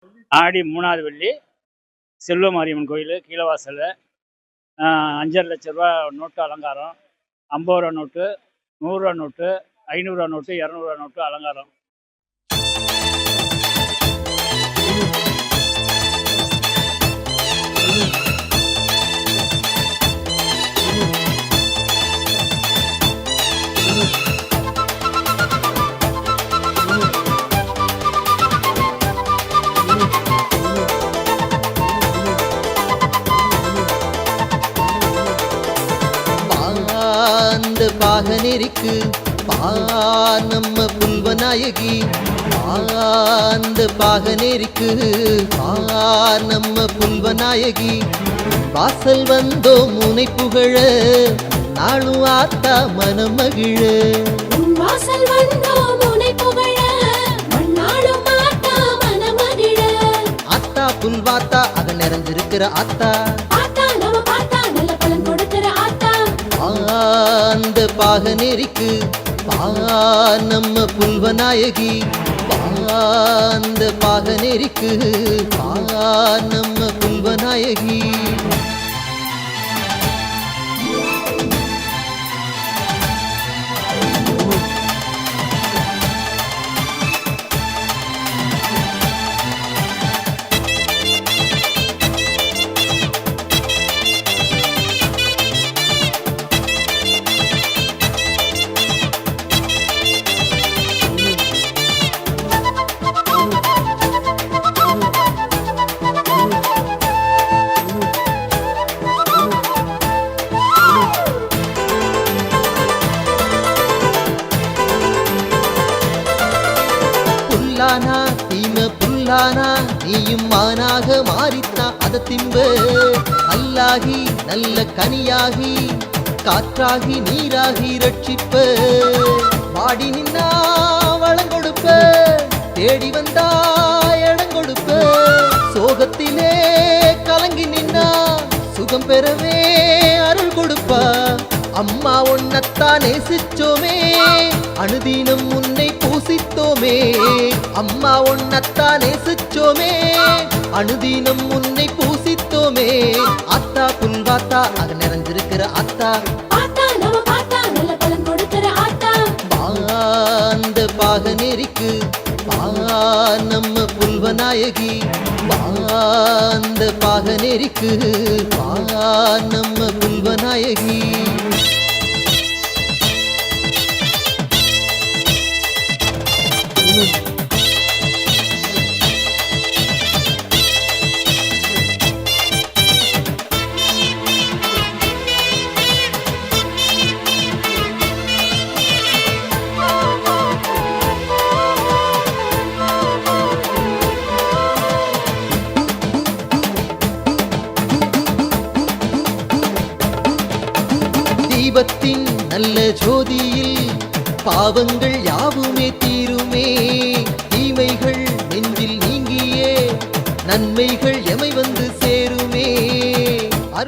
ஆடி 3வது வெள்ளி செல்வ மாரியம்மன் கோயில் கீழவாசல் 5.5 லட்ச ரூபா நோட்டு அலங்காரம், 50 ரூபா நோட்டு, 100 ரூபா நோட்டு, 500 ரூபா நோட்டு, 200 ரூபா நோட்டு அலங்காரம். பாகனிருக்கு பார் நம்ம புல்வநாயகி, அந்த பாகனிருக்கு பார் நம்ம புல்வநாயகி. வாசல் வந்தோ முனை புகழ நாளும் ஆத்தா மனம் மகிழ. வாசல் வந்தோ முனை புகழ நாளும் ஆத்தா மனம் மகிழ. ஆத்தா புல்வாத்தா அக நிறைஞ்சிருக்கிற ஆத்தா, அந்த பாகனேரிக்கு பார் நம்ம புல்வநாயகி, அந்த பாகனேரிக்கு பார் நம்ம புல்வநாயகி. தீம புல்லானா நீயும் மானாக மாறித்தா அத திம்ப. அல்லாகி நல்ல கனியாகி காற்றாகி நீராகி ரட்சிப்ப. வாடி நின்னா வளங்கொடுப்ப, தேடி வந்தா இடங்கொடுப்ப. சோகத்திலே கலங்கி நின்னா சுகம் பெறவே அருள் கொடுப்பா. அம்மா ஒன்னத்தான் நேசிச்சோமே, அனுதீனம் உன்னை பூசித்தோமே. அம்மா ஒன்னத்தான் நேசிச்சோமே, அனுதீனம் உன்னை பூசித்தோமே. அத்தா புல்வாத்தா அக நிறைஞ்சிருக்கிற அத்தா, அந்த பாகனேரிக்கு பார் நம்ம புல்வநாயகி, அந்த பாகனேரிக்கு பார் நம்ம புல்வநாயகி. தீபத்தின் நல்ல ஜோதியில் பாவங்கள் யாவுமே தீருமே. தீமைகள் நெஞ்சில் நீங்கியே நன்மைகள் எமை வந்து